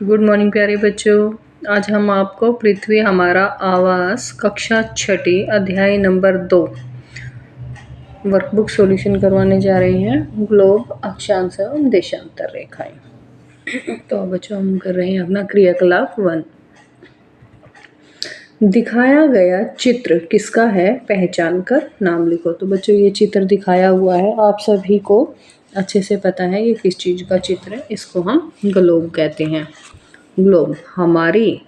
Good morning प्यारे बच्चों। आज हम आपको पृथ्वी हमारा आवास कक्षा छठी अध्याय नंबर 2 वर्कबुक सॉल्यूशन करवाने जा रहे हैं। ग्लोब, अक्षांश एवं देशांतर रेखाएं। तो बच्चों हम कर रहे हैं अपना क्रियाकलाप 1। दिखाया गया चित्र किसका है, पहचान कर नाम लिखो। तो बच्चों ये चित्र दिखाया हुआ है, आप सभी को अच्छे से पता है ये किस चीज का चित्र है। इसको हम ग्लोब कहते हैं। ग्लोब हमारी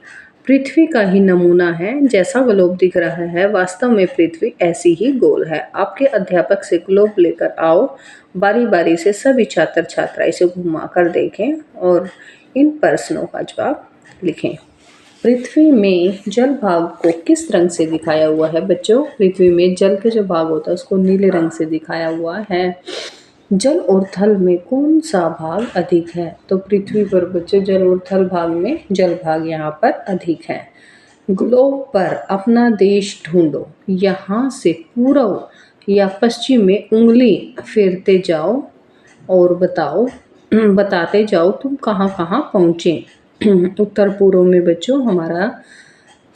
पृथ्वी का ही नमूना है। जैसा ग्लोब दिख रहा है वास्तव में पृथ्वी ऐसी ही गोल है। आपके अध्यापक से ग्लोब लेकर आओ। बारी बारी से सभी छात्र छात्रा इसे घुमा कर देखें और इन प्रश्नों का जवाब लिखें। पृथ्वी में जल भाग को किस रंग से दिखाया हुआ है बच्चों? पृथ्वी में जल के जो भाग होता है उसको नीले रंग से दिखाया हुआ है। जल और थल में कौन सा भाग अधिक है? तो पृथ्वी पर बच्चों जल और थल भाग में जल भाग यहाँ पर अधिक है। ग्लोब पर अपना देश ढूंढो। यहाँ से पूर्व या पश्चिम में उंगली फेरते जाओ और बताते जाओ तुम कहाँ कहाँ पहुँचे। उत्तर पूर्व में बच्चों हमारा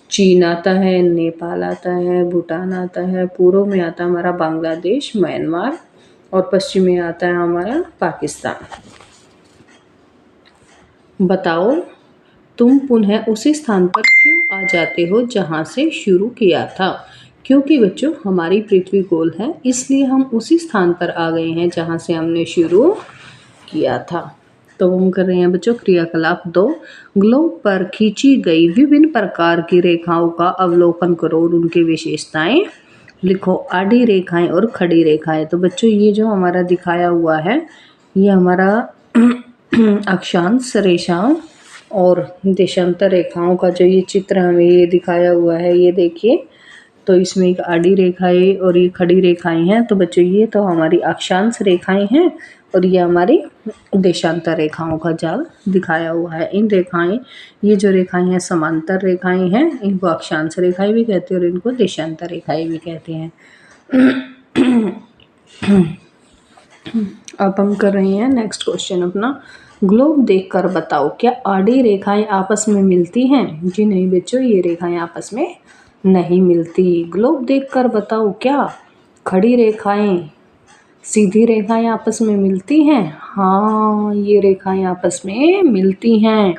चीन आता है, नेपाल आता है, भूटान आता है। पूर्व में आता है हमारा बांग्लादेश, म्यांमार और पश्चिम में आता है हमारा पाकिस्तान। बताओ तुम पुनः उसी स्थान पर क्यों आ जाते हो जहां से शुरू किया था? क्योंकि बच्चों हमारी पृथ्वी गोल है, इसलिए हम उसी स्थान पर आ गए हैं जहां से हमने शुरू किया था। तो हम कर रहे हैं बच्चों क्रियाकलाप 2। ग्लोब पर खींची गई विभिन्न प्रकार की रेखाओं का अवलोकन करो और उनकी विशेषताएं लिखो। आड़ी रेखाएं और खड़ी रेखाएं। तो बच्चों ये जो हमारा दिखाया हुआ है ये हमारा अक्षांश रेखाओं और देशांतर रेखाओं का जो ये चित्र हमें ये दिखाया हुआ है, ये देखिए। तो इसमें एक आड़ी रेखाएं और ये खड़ी रेखाएं हैं। तो बच्चों ये तो हमारी अक्षांश रेखाएं हैं और ये हमारी देशांतर रेखाओं का जाल दिखाया हुआ है। इन रेखाएं, ये जो रेखाएं हैं समांतर रेखाएं हैं, इनको अक्षांश रेखाएं भी कहते हैं और इनको देशांतर रेखाएं भी कहते हैं। अब हम कर रहे हैं नेक्स्ट क्वेश्चन अपना। ग्लोब देखकर बताओ क्या आड़ी रेखाएं आपस में मिलती हैं? जी नहीं बच्चों, ये रेखाएं आपस में नहीं मिलती। ग्लोब देखकर बताओ क्या खड़ी रेखाएं सीधी रेखाएं आपस में मिलती हैं? हाँ, ये रेखाएं आपस में मिलती हैं।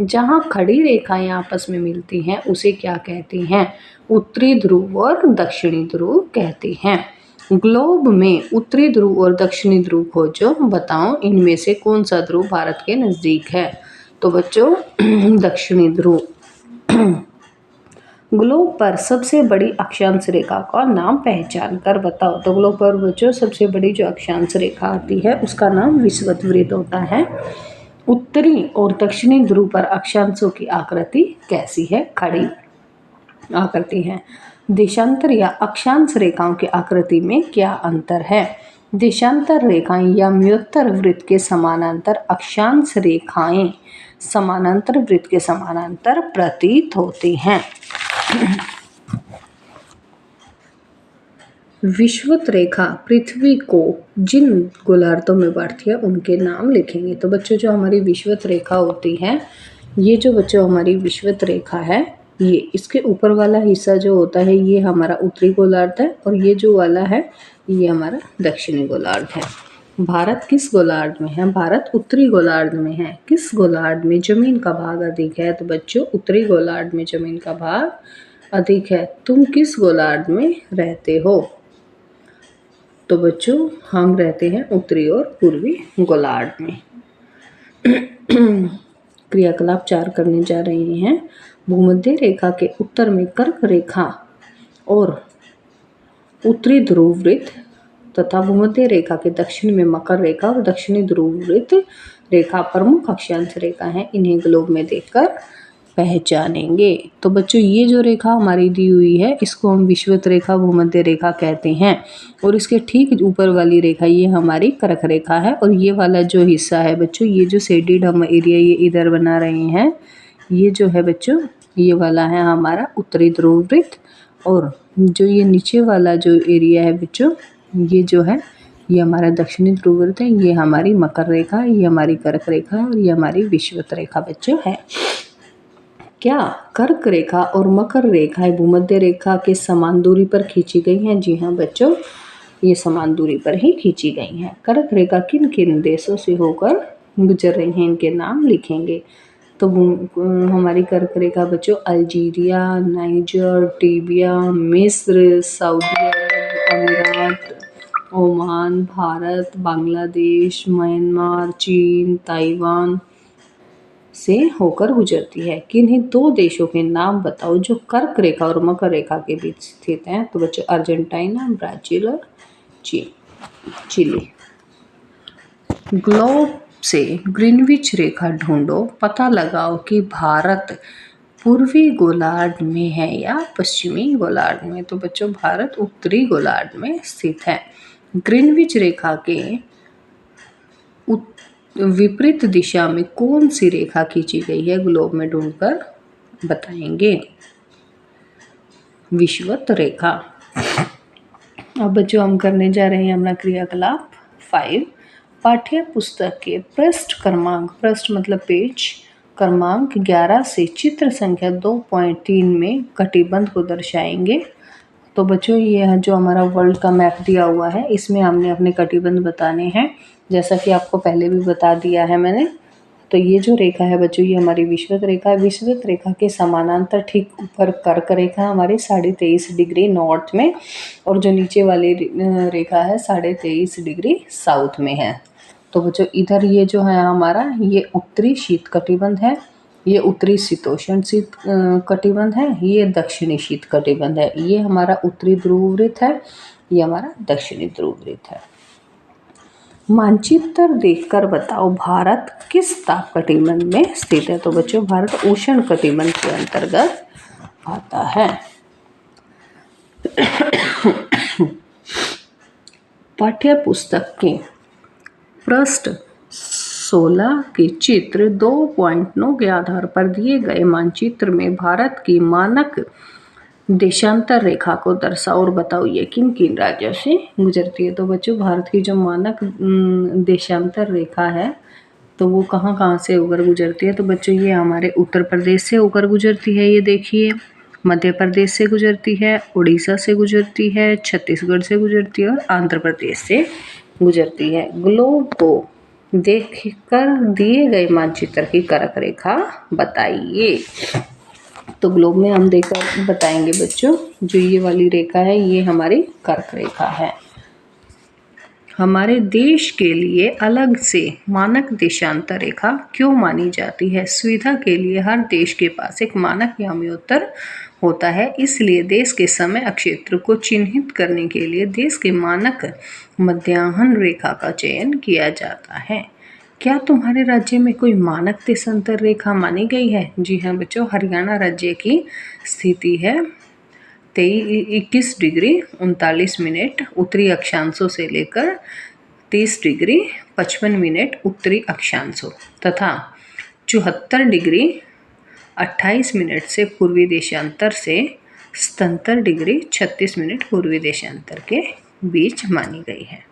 जहाँ खड़ी रेखाएं आपस में मिलती हैं उसे क्या कहते हैं? उत्तरी ध्रुव और दक्षिणी ध्रुव कहते हैं। ग्लोब में उत्तरी ध्रुव और दक्षिणी ध्रुव खोजो। बताओ इनमें से कौन सा ध्रुव भारत के नजदीक है? तो बच्चों दक्षिणी ध्रुव। ग्लोब पर सबसे बड़ी अक्षांश रेखा का नाम पहचान कर बताओ। तो ग्लोब पर बच्चों सबसे बड़ी जो अक्षांश रेखा आती है उसका नाम विषुवत होता है। उत्तरी और दक्षिणी ध्रुव पर अक्षांशों की आकृति कैसी है? खड़ी आकृति है। देशांतर या अक्षांश रेखाओं की आकृति में क्या अंतर है? देशांतर रेखाएं या मयोत्तर वृत्त के समानांतर, अक्षांश रेखाएं समानांतर वृत्त के समानांतर प्रतीत होती हैं। विषुवत रेखा पृथ्वी को जिन गोलार्धों में बांटती है उनके नाम लिखेंगे। तो बच्चों जो हमारी विषुवत रेखा होती है, ये जो बच्चों हमारी विषुवत रेखा है, ये इसके ऊपर वाला हिस्सा जो होता है ये हमारा उत्तरी गोलार्ध है और ये जो वाला है ये हमारा दक्षिणी गोलार्ध है। भारत किस गोलार्ध में है? भारत उत्तरी गोलार्ध में है। किस गोलार्ध में जमीन का भाग अधिक है? तो बच्चों उत्तरी गोलार्ध में जमीन का भाग अधिक है। तुम किस गोलार्ध में रहते हो? तो बच्चों हम रहते हैं उत्तरी और पूर्वी गोलार्ध में। क्रियाकलाप 4 करने जा रहे हैं। भूमध्य रेखा के उत्तर में कर्क रेखा और उत्तरी ध्रुव वृत्त तथा भूमध्य रेखा के दक्षिण में मकर रेखा और दक्षिणी ध्रुव वृत्त रेखा प्रमुख अक्षांश रेखा है। इन्हें ग्लोब में देखकर पहचानेंगे। तो बच्चों ये जो रेखा हमारी दी हुई है इसको हम विषुवत रेखा, भूमध्य रेखा कहते हैं और इसके ठीक ऊपर वाली रेखा ये हमारी कर्क रेखा है और ये वाला जो हिस्सा है बच्चों, ये जो शेडेड हम एरिया ये इधर बना रहे हैं, ये जो है बच्चों ये वाला है हमारा उत्तरी ध्रुव वृत्त और जो ये नीचे वाला जो एरिया है बच्चों ये जो है ये हमारा दक्षिणी ध्रुव वृत्त है, ये हमारी मकर रेखा, ये हमारी कर्क रेखा और ये हमारी विषुवत रेखा बच्चों है। क्या कर्क रेखा और मकर रेखाएं भूमध्य रेखा के समान दूरी पर खींची गई हैं? जी हाँ बच्चों, ये समान दूरी पर ही खींची गई हैं। कर्क रेखा किन किन देशों से होकर गुजर रही हैं, इनके नाम लिखेंगे। तो हमारी कर्क रेखा बच्चों अल्जीरिया, नाइजर, टीबिया, मिस्र, सऊदी अरब अमीरात, ओमान, भारत, बांग्लादेश, म्यांमार, चीन, ताइवान से होकर गुजरती है। किन्हीं दो देशों के नाम बताओ जो कर्क रेखा और मकर रेखा के बीच स्थित हैं। तो बच्चों अर्जेंटीना, ब्राजील और चिली। ग्लोब से ग्रीनविच रेखा ढूंढो, पता लगाओ कि भारत पूर्वी गोलार्ध में है या पश्चिमी गोलार्ध में। तो बच्चों भारत उत्तरी गोलार्ध में स्थित है। ग्रीनविच रेखा के विपरीत दिशा में कौन सी रेखा खींची गई है, ग्लोब में ढूंढकर बताएंगे। विषुवत रेखा। अब बच्चों हम करने जा रहे हैं अपना क्रियाकलाप 5। पाठ्य पुस्तक के पृष्ठ मतलब पेज क्रमांक 11 से चित्र संख्या 2.3 में कटिबंध को दर्शाएंगे। तो बच्चों ये जो हमारा वर्ल्ड का मैप दिया हुआ है, इसमें हमने अपने कटिबंध बताने हैं, जैसा कि आपको पहले भी बता दिया है मैंने। तो ये जो रेखा है बच्चों, ये हमारी विषुवत रेखा है। विषुवत रेखा के समानांतर ठीक ऊपर कर्क रेखा हमारी 23.5 डिग्री नॉर्थ में, और जो नीचे वाली रेखा है 23.5 डिग्री साउथ में है। तो बच्चों इधर ये जो है हमारा, ये उत्तरी शीत कटिबंध है, ये उत्तरी शीतोष्ण शीत कटिबंध है, ये दक्षिणी शीत कटिबंध है। ये हमारा उत्तरी ध्रुव वृत्त है, ये हमारा दक्षिणी ध्रुव वृत्त है। मानचित्र देखकर बताओ भारत किस ताप कटिबंध में स्थित है। तो बच्चों भारत उष्ण कटिबंध के अंतर्गत आता है। पाठ्य पुस्तक के पृष्ठ 16 के चित्र 2.9 के आधार पर दिए गए मानचित्र में भारत की मानक देशांतर रेखा को दर्शाओ और बताओ ये किन किन राज्यों से गुजरती है। तो बच्चों भारत की जो मानक देशांतर रेखा है, तो वो कहाँ कहाँ से होकर गुजरती है। तो बच्चों ये हमारे उत्तर प्रदेश से होकर गुजरती है, ये देखिए, मध्य प्रदेश से गुजरती है, उड़ीसा से गुजरती है, छत्तीसगढ़ से गुजरती है और आंध्र प्रदेश से गुजरती है। ग्लोब को देखकर दिए गए मानचित्र की कर्क रेखा बताइए। तो ग्लोब में हम देखकर बताएंगे बच्चों, जो ये वाली रेखा है ये हमारी कर्क रेखा है। हमारे देश के लिए अलग से मानक देशांतर रेखा क्यों मानी जाती है। सुविधा के लिए हर देश के पास एक मानक याम्योत्तर होता है, इसलिए देश के समय क्षेत्र को चिन्हित करने के लिए देश के मानक मध्याह्न रेखा का चयन किया जाता है। क्या तुम्हारे राज्य में कोई मानक देशांतर रेखा मानी गई है। जी हाँ बच्चों, हरियाणा राज्य की स्थिति है 21 डिग्री 39 मिनट उत्तरी अक्षांशों से लेकर 30 डिग्री 55 मिनट उत्तरी अक्षांशों तथा 74 डिग्री 28 मिनट से पूर्वी देशांतर से 77 डिग्री 36 मिनट पूर्वी देशांतर के बीच मानी गई है।